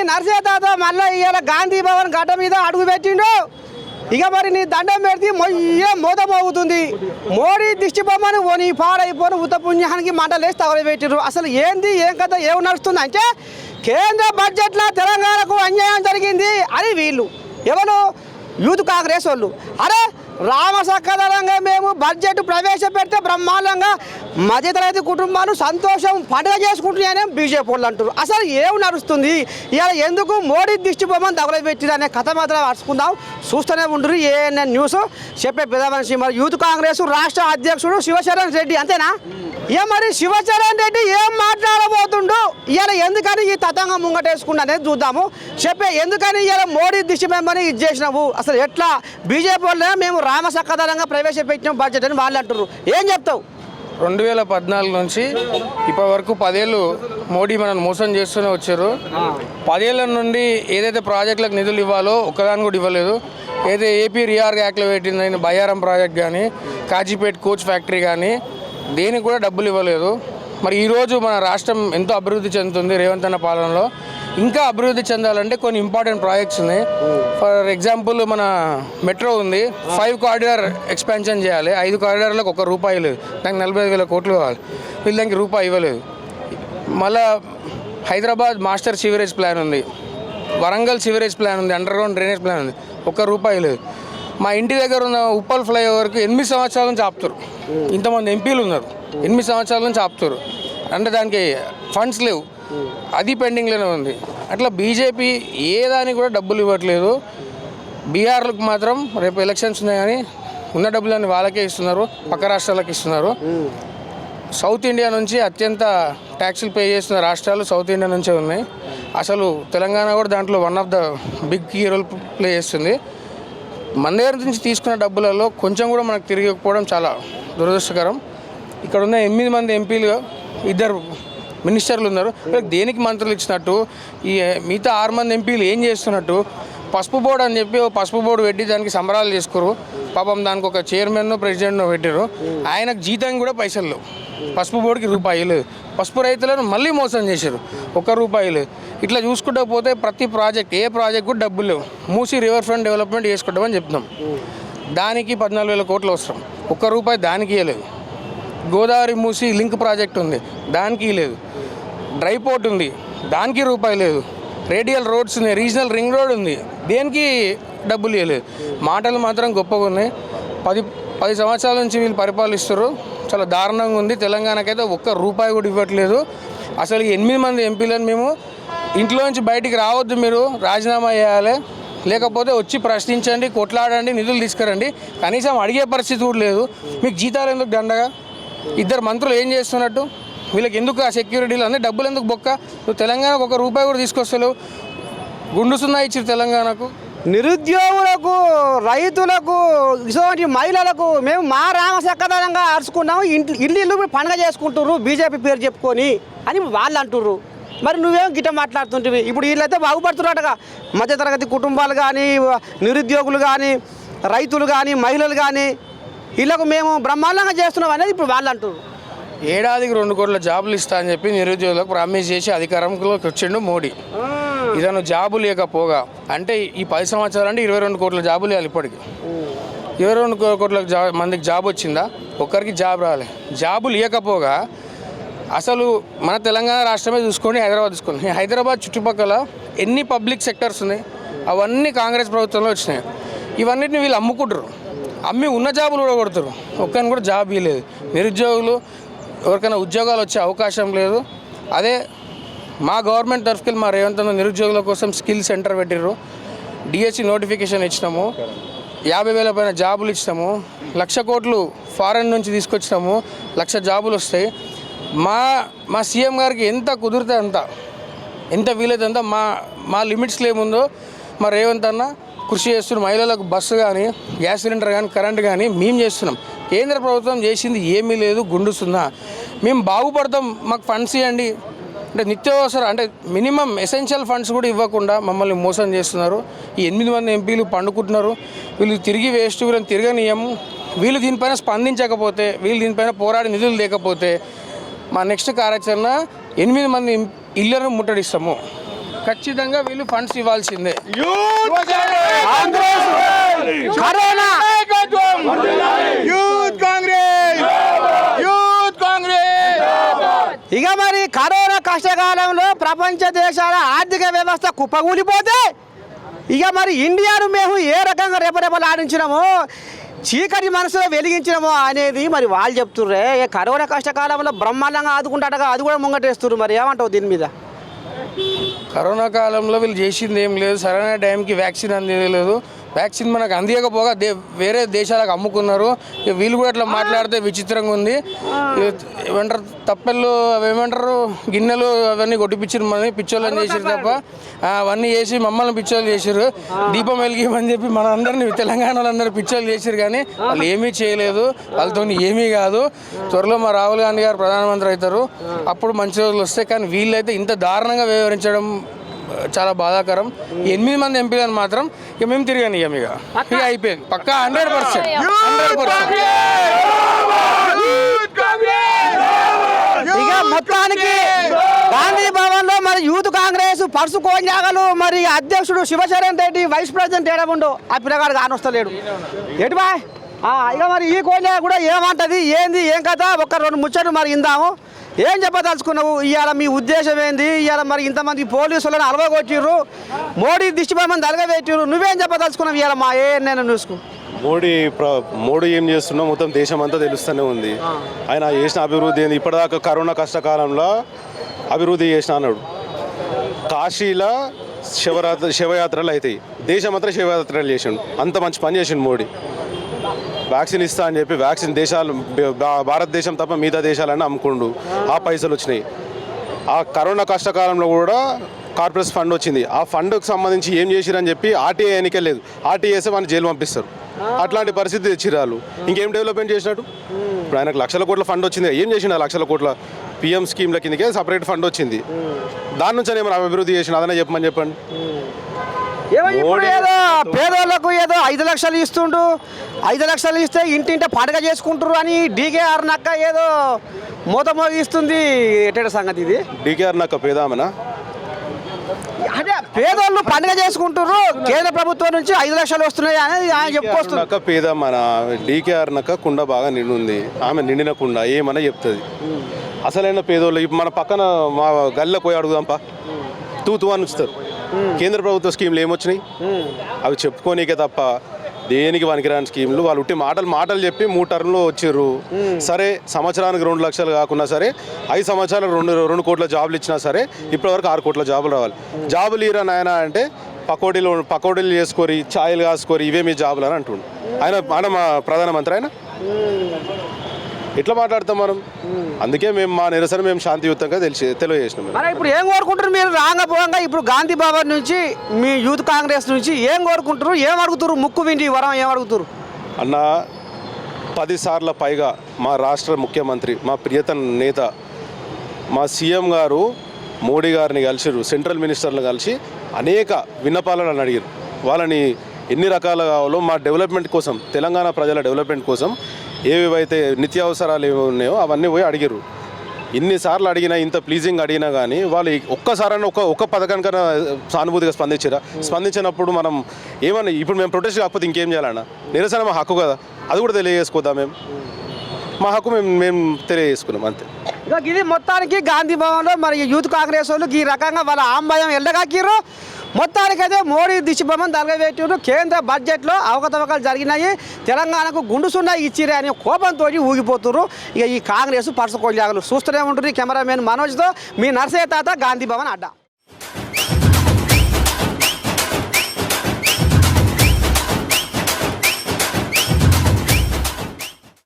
నర్సే తాత మళ్ళీ ఇవాళ గాంధీ భవన్ గడ్డ మీద అడుగు పెట్టిండు. ఇక మరి నీ దండం పెడితే మోత మోగుతుంది. మోడీ దిష్టి బొమ్మను నీ పాడైపోయిన ఉత్త పుణ్యానికి మంటలేసి తగలబెట్టిరు. అసలు ఏంది ఏం కథ ఏం నడుస్తుంది అంటే కేంద్ర బడ్జెట్లో తెలంగాణకు అన్యాయం జరిగింది అని వీళ్ళు ఎవరు యూత్ కాంగ్రెస్ వాళ్ళు. అరే రామసక్కదనంగా మేము బడ్జెట్ ప్రవేశపెడితే బ్రహ్మాండంగా మధ్యతరగతి కుటుంబాలు సంతోషం పండుగ చేసుకుంటున్నాయని బీజేపీ వాళ్ళు అంటారు. అసలు ఏం నడుస్తుంది ఇలా ఎందుకు మోడీ దిష్టి బొమ్మను తగలబెట్టిరు అనే కథ మాత్రం అరుచుకుందాం. చూస్తూనే ఉండరు ఏఎన్ఎన్ న్యూస్. చెప్పే పెద్ద మనిషి మరి యూత్ కాంగ్రెస్ రాష్ట్ర అధ్యక్షుడు శివశరణ్ రెడ్డి అంతేనా? ఇక మరి శివచరణ్ రెడ్డి ఏం మాట్లాడబోతుండు ఇవాళ ఎందుకని ఈ తతంగం ముంగటేసుకున్నా అనేది చూద్దాము. చెప్పే ఎందుకని ఇవాళ మోడీ దిష్టి బొమ్మని ఇది చేసినావు, అసలు ఎట్లా బీజేపీ వాళ్ళే మేము రామసక్కదనంగా ప్రవేశపెట్టినాం బడ్జెట్ అని వాళ్ళు అంటారు. ఏం చెప్తావు? 2014 నుంచి ఇప్పటి వరకు 10 ఏళ్ళు మోడీ మనం మోసం చేస్తూనే వచ్చారు. 10 ఏళ్ళ నుండి ఏదైతే ప్రాజెక్టులకు నిధులు ఇవ్వాలో ఒక్కదాని కూడా ఇవ్వలేదు. ఏదైతే ఏపీ రీఆర్గ్ యాక్ట్లో పెట్టిందని బయ్యారం ప్రాజెక్ట్ కానీ కాజీపేట్ కోచ్ ఫ్యాక్టరీ కానీ దేనికి కూడా డబ్బులు ఇవ్వలేదు. మరి ఈరోజు మన రాష్ట్రం ఎంతో అభివృద్ధి చెందుతుంది రేవంత్ అన్న పాలనలో. ఇంకా అభివృద్ధి చెందాలంటే కొన్ని ఇంపార్టెంట్ ప్రాజెక్ట్స్ ఉన్నాయి. ఫర్ ఎగ్జాంపుల్ మన మెట్రో ఉంది, 5 కారిడార్ ఎక్స్పాన్షన్ చేయాలి. 5 కారిడార్లకు ₹1 లేదు, దానికి 45,000 కోట్లు కావాలి. వీళ్ళు దానికి రూపాయి ఇవ్వలేదు. మళ్ళా హైదరాబాద్ మాస్టర్ సివరేజ్ ప్లాన్ ఉంది, వరంగల్ సివరేజ్ ప్లాన్ ఉంది, అండర్గ్రౌండ్ డ్రైనేజ్ ప్లాన్ ఉంది, ₹1 లేదు. మా ఇంటి దగ్గర ఉన్న ఉప్పల్ ఫ్లైఓవర్కి 8 సంవత్సరాల నుంచి ఆపుతారు. ఇంతమంది ఎంపీలు ఉన్నారు, 8 సంవత్సరాల నుంచి ఆపుతారు అంటే దానికి ఫండ్స్ లేవు, అది పెండింగ్లోనే ఉంది. అట్లా బీజేపీ ఏ దానికి కూడా డబ్బులు ఇవ్వట్లేదు. బీహార్లకు మాత్రం రేపు ఎలక్షన్స్ ఉన్నాయి కానీ ఉన్న డబ్బులన్నీ వాళ్ళకే ఇస్తున్నారు, పక్క రాష్ట్రాలకు ఇస్తున్నారు. సౌత్ ఇండియా నుంచి అత్యంత ట్యాక్సులు పే చేస్తున్న రాష్ట్రాలు సౌత్ ఇండియా నుంచే ఉన్నాయి. అసలు తెలంగాణ కూడా దాంట్లో one of the big key role play చేస్తుంది. మన దగ్గర నుంచి తీసుకున్న డబ్బులలో కొంచెం కూడా మనకు తిరిగిపోవడం చాలా దురదృష్టకరం. ఇక్కడ ఉన్న 8 మంది ఎంపీలు 2 మినిస్టర్లు ఉన్నారు. దేనికి మంత్రులు ఇచ్చినట్టు, ఈ మిగతా 6 మంది ఎంపీలు ఏం చేస్తున్నట్టు? పసుపు బోర్డు అని చెప్పి పసుపు బోర్డు పెట్టి దానికి సంబరాలు చేసుకోరు. పాపం దానికి ఒక చైర్మన్ ప్రెసిడెంట్ను పెట్టారు, ఆయనకు జీతం కూడా పైసలు లేవు. పసుపు బోర్డుకి ₹1 లేదు. పసుపు రైతులను మళ్ళీ మోసం చేశారు, ₹1 లేదు. ఇట్లా చూసుకుంటూ పోతే ప్రతి ప్రాజెక్ట్ ఏ ప్రాజెక్ట్ కూడా డబ్బులు లేవు. మూసి రివర్ ఫ్రంట్ డెవలప్మెంట్ చేసుకుంటామని చెప్తున్నాం, దానికి 14,000 కోట్లు అవసరం, ₹1 దానికి ఇవ్వలేదు. గోదావరి మూసి లింక్ ప్రాజెక్ట్ ఉంది, దానికి లేదు. డ్రై పోర్ట్ ఉంది, దానికి ₹1 లేదు. రేడియల్ రోడ్స్ ఉన్నాయి, రీజనల్ రింగ్ రోడ్ ఉంది, దేనికి డబ్బులు ఇవ్వలేదు. మాటలు మాత్రం గొప్పగా ఉన్నాయి. 10 సంవత్సరాల నుంచి వీళ్ళు పరిపాలిస్తారు, చాలా దారుణంగా ఉంది. తెలంగాణకైతే ₹1 కూడా ఇవ్వట్లేదు. అసలు 8 మంది ఎంపీలను మేము ఇంట్లో నుంచి బయటికి రావద్దు, మీరు రాజీనామా చేయాలి, లేకపోతే వచ్చి ప్రశ్నించండి, కొట్లాడండి, నిధులు తీసుకురండి, కనీసం అడిగే పరిస్థితి కూడా లేదు. మీకు జీతాలు ఎందుకు దండగా? 2 మంత్రులు ఏం చేస్తున్నట్టు? వీళ్ళకి ఎందుకు ఆ సెక్యూరిటీలు అన్నీ డబ్బులు ఎందుకు బొక్క? నువ్వు తెలంగాణకు ₹1 కూడా తీసుకొస్తలేవు. గుండు సున్నా ఇచ్చారు తెలంగాణకు. నిరుద్యోగులకు, రైతులకు, ఇటువంటి మహిళలకు మేము మా రామసక్కదనంగా అరుచుకున్నాము, ఇల్లు పండుగ చేసుకుంటుర్రు బీజేపీ పేరు చెప్పుకొని అని వాళ్ళు అంటుర్రు. మరి నువ్వేం గిట్ట మాట్లాడుతుంటివి? ఇప్పుడు వీళ్ళైతే బాగుపడుతున్నట్టుగా మధ్యతరగతి కుటుంబాలు కానీ, నిరుద్యోగులు కానీ, రైతులు కానీ, మహిళలు కానీ వీళ్ళకు మేము బ్రహ్మాండంగా చేస్తున్నాం అనేది ఇప్పుడు వాళ్ళు అంటారు. ఏడాదికి 2 కోట్ల జాబులు ఇస్తా అని చెప్పి నిరుద్యోగులకు ప్రామిస్ చేసి అధికారంలోకి వచ్చిండు మోడీ. ఇతను జాబు లేకపోగా అంటే ఈ 10 సంవత్సరాలు అంటే 22 కోట్ల జాబులు ఇవ్వాలి. ఇప్పటికి 22 కోట్ల మందికి జాబ్ వచ్చిందా? ఒక్కరికి జాబ్ రాలే. జాబులు ఇవ్వకపోగా అసలు మన తెలంగాణ రాష్ట్రమే చూసుకోండి, హైదరాబాద్ చూసుకోండి. హైదరాబాద్ చుట్టుపక్కల ఎన్ని పబ్లిక్ సెక్టర్స్ ఉన్నాయి, అవన్నీ కాంగ్రెస్ ప్రభుత్వంలో వచ్చినాయి. ఇవన్నిటిని వీళ్ళు అమ్ముకుంటారు, అమ్మి ఉన్న జాబులు కూడా కొడతారు. ఒక్కరిని కూడా జాబ్ ఇవ్వలేదు. నిరుద్యోగులు ఎవరికైనా ఉద్యోగాలు వచ్చే అవకాశం లేదు. అదే మా గవర్నమెంట్ తరఫుకి మా రేవంత్ అన్న నిరుద్యోగుల కోసం స్కిల్ సెంటర్ పెట్టిర్రు, డిఎస్సి నోటిఫికేషన్ ఇచ్చినాము, 50,000 పైన జాబులు ఇచ్చినాము, 1,00,000 కోట్లు ఫారెన్ నుంచి తీసుకొచ్చినాము, 1,00,000 జాబులు వస్తాయి. మా సీఎం గారికి ఎంత కుదిరితే అంత, ఎంత వీలైతే అంత మా లిమిట్స్లో ఏముందో మా రేవంత్ అన్న కృషి చేస్తున్నాం. మహిళలకు బస్సు కానీ, గ్యాస్ సిలిండర్ కానీ, కరెంట్ కానీ మేము చేస్తున్నాం. కేంద్ర ప్రభుత్వం చేసింది ఏమీ లేదు, గుండు సున్నా. మేము బాగుపడతాం, మాకు ఫండ్స్ ఇవ్వండి అంటే నిత్యావసర అంటే మినిమం ఎసెన్షియల్ ఫండ్స్ కూడా ఇవ్వకుండా మమ్మల్ని మోసం చేస్తున్నారు. ఈ 8 మంది ఎంపీలు పండుకుంటున్నారు. వీళ్ళు తిరిగి వేస్ట్, వీళ్ళని తిరగనీయము. వీళ్ళు దీనిపైన స్పందించకపోతే, వీళ్ళు దీనిపైన పోరాడి నిధులు లేకపోతే మా నెక్స్ట్ కార్యాచరణ 8 మంది ఇళ్లను ముట్టడిస్తాము. ఖచ్చితంగా వీళ్ళు ఫండ్స్ ఇవ్వాల్సిందే. కాంగ్రెస్ కరోనా ఇక మరి కరోనా కష్టకాలంలో ప్రపంచ దేశాల ఆర్థిక వ్యవస్థ కుప్పగూలిపోతే ఇక మరి ఇండియాను మేము ఏ రకంగా రెపరెపలాడించినామో చీకటి మనసులో వెలిగించినామో అనేది మరి వాళ్ళు చెప్తుర్రే. కరోనా కష్టకాలంలో బ్రహ్మాండంగా ఆదుకుంటాడగా అది కూడా ముంగటేస్తున్నారు. మరి ఏమంటావు దీని మీద? కరోనా కాలంలో వీళ్ళు చేసింది ఏం లేదు, సరైన టైంకి వ్యాక్సిన్ అందించలేదు. వ్యాక్సిన్ మనకు అందియకపోగా వేరే దేశాలకు అమ్ముకున్నారు. ఇక వీళ్ళు కూడా అట్లా మాట్లాడితే విచిత్రంగా ఉంది. ఏమంటారు తప్పెళ్ళు అవి ఏమంటారు గిన్నెలు అవన్నీ కొట్టిపించారు, మనని పిచ్చోళ్ళని చేసారు తప్ప అవన్నీ చేసి మమ్మల్ని పిచ్చోళ్ళు చేసారు. దీపం వెలిగిమని చెప్పి మన అందరినీ తెలంగాణ వాళ్ళందరూ పిచ్చోళ్ళు చేసారు, కానీ వాళ్ళు ఏమీ చేయలేదు. వాళ్ళతో ఏమీ కాదు. త్వరలో మా రాహుల్ గాంధీ గారు ప్రధానమంత్రి అవుతారు, అప్పుడు మంచి రోజులు వస్తాయి. కానీ వీళ్ళైతే ఇంత దారుణంగా వ్యవహరించడం చాలా బాధాకరం. 8 మంది ఎంపీలను మాత్రం ఇక మేము తిరిగాను, ఇక అయిపోయింది పక్కా 100%. ఇక మొత్తానికి గాంధీ భవన్ లో మరి యూత్ కాంగ్రెస్ పర్సు కోన్యాగలు మరి అధ్యక్షుడు శివశరణ్ రెడ్డి, వైస్ ప్రెసిడెంట్ ఏడముండు ఆ పిల్లగాడు కానొస్తలేడు ఎటు బాయ్. ఇక మరి ఈ కోన్యా కూడా ఏమంటది ఏంది ఏం కథ ఒక 2 ముచ్చట్లు మరి ఇందాము. ఏం చెప్పదలుచుకున్నావు ఇవాళ? మీ ఉద్దేశం ఏంది? ఇవాళ మరి ఇంతమంది పోలీసులను అలవగొట్టిర్రు, మోడీ దిష్టిబొమ్మని అలగబెట్టిర్రు, నువ్వేం చెప్పదలుచుకున్నావు ఇవాళ మా నేను చూసుకో? మోడీ ఏం చేస్తున్నా మొత్తం దేశం అంతా తెలుస్తూనే ఉంది. ఆయన చేసిన అభివృద్ధి ఏంది? ఇప్పటిదాకా కరోనా కష్టకాలంలో అభివృద్ధి చేసిన అన్నాడు. కాశీలో శివయాత్రలు అవుతాయి, దేశమంతా శివయాత్రలు చేసిండు. అంత మంచి పని చేసిండు మోడీ. వ్యాక్సిన్ ఇస్తా అని చెప్పి వ్యాక్సిన్ దేశాలు భారతదేశం తప్ప మిగతా దేశాలన్నీ అమ్ముకుండు, ఆ పైసలు వచ్చినాయి. ఆ కరోనా కష్టకాలంలో కూడా కార్పొరేట్ ఫండ్ వచ్చింది. ఆ ఫండ్కి సంబంధించి ఏం చేసిరని చెప్పి ఆర్టీఐ ఎన్నికలేదు, ఆర్టీఐ వేస్తే వాళ్ళని జైలు పంపిస్తారు. అట్లాంటి పరిస్థితి తెచ్చిరాలు. ఇంకేం డెవలప్మెంట్ చేసినట్టు? ఇప్పుడు ఆయనకు లక్షల కోట్ల ఫండ్ వచ్చింది, ఏం చేసిండు? లక్షల కోట్ల పిఎం స్కీమ్ల కిందకే సపరేట్ ఫండ్ వచ్చింది, దాని నుంచి ఏమైనా అభివృద్ధి చేసిన అదనే చెప్పమని చెప్పండి. ఏదో పేదోళ్లకు ఏదో 5 లక్షలు ఇస్తుండు, 5 లక్షలు ఇస్తే ఇంటింట పండుగ చేసుకుంటారు అని డీకేఆర్ నక్క ఏదో మూత మోగిస్తుంది. ఎట్ట సంగతి ఇది? డీకేఆర్ నక్క పేదామనా? అదే పేదోళ్ళు పండుగ చేసుకుంటారు, కేంద్ర ప్రభుత్వం నుంచి 5 లక్షలు వస్తున్నాయి అని ఆయన చెప్పుకొస్తున్నారు. పేదమ్మన డీకేఆర్ నక్క కుండ బాగా నిండుంది, ఆమె నిండిన కుండ ఏమన్నా చెప్తుంది. అసలైన పేదోళ్ళు మన పక్కన మా గల్లీలో పోయి అడుగుదాంపా, తూ అని ఉంచుతారు. కేంద్ర ప్రభుత్వ స్కీమ్లు ఏమొచ్చినాయి? అవి చెప్పుకోనీకే తప్ప దేనికి పనికిరాని స్కీమ్లు. వాళ్ళు ఉట్టి మాటలు చెప్పి 3 టర్మ్లో వచ్చిర్రు. సరే సంవత్సరానికి 2 లక్షలు కాకున్నా సరే 5 సంవత్సరాలు 2 కోట్ల జాబులు ఇచ్చినా సరే ఇప్పటివరకు 6 కోట్ల జాబులు రావాలి. జాబులు ఇరా నాయన అంటే పకోడీలు చేసుకొని ఛాయలు కాసుకొని ఇవే మీ జాబులు అని అంటుండు ఆయన మా ప్రధానమంత్రి. ఆయన ఎట్లా మాట్లాడతాం మనం? అందుకే మేము మా నిరసన మేము శాంతియుతంగా తెలియజేసినాం. మరి ఇప్పుడు ఏం కోరుకుంటారు మీరు? రాంగపోగా ఇప్పుడు గాంధీ భవన్ నుంచి మీ యూత్ కాంగ్రెస్ నుంచి ఏం కోరుకుంటారు, ఏం అడుగుతారు? ముక్కు విండి వరం ఏం అడుగుతారు అన్న? 10 సార్ల పైగా మా రాష్ట్ర ముఖ్యమంత్రి, మా ప్రియతమ నేత, మా సీఎం గారు మోడీ గారిని కలిసిరు, సెంట్రల్ మినిస్టర్లు కలిసి అనేక విన్నపాలను అడిగారు. వాళ్ళని ఎన్ని రకాలు కావాలో మా డెవలప్మెంట్ కోసం, తెలంగాణ ప్రజల డెవలప్మెంట్ కోసం ఏవేవైతే నిత్యావసరాలు ఏవి ఉన్నాయో అవన్నీ పోయి అడిగారు. ఇన్నిసార్లు అడిగినా, ఇంత ప్లీజింగ్ అడిగినా కానీ వాళ్ళు ఒక్కసారైనా ఒక్క పథకానికైనా సానుభూతిగా స్పందించినప్పుడు మనం ఏమన్నా ఇప్పుడు మేము ప్రొటెస్ట్ కాకపోతే ఇంకేం చేయాలన్నా? నిరసన మా హక్కు కదా, అది కూడా తెలియజేసుకోద్దాం. మా హక్కు మేము తెలియజేసుకున్నాం అంతే. ఇక ఇది మొత్తానికి గాంధీ భవన్లో మరి యూత్ కాంగ్రెస్ వాళ్ళు ఈ రకంగా వాళ్ళ ఆంబయం ఎల్లగాకిర్రు. మొత్తానికైతే మోడీ దిష్టిబొమ్మను తలగబెట్టారు. కేంద్ర బడ్జెట్లో అవకతవకలు జరిగినాయి, తెలంగాణకు గుండు సున్నా ఇచ్చిరే అనే కోపంతో ఊగిపోతున్నారు. ఇక ఈ కాంగ్రెస్ పర్సకొల్లాగలు చూస్తూనే ఉంటుంది. కెమెరామెన్ మనోజ్తో మీ నర్సయ్య తాత, గాంధీ భవన్ అడ్డా.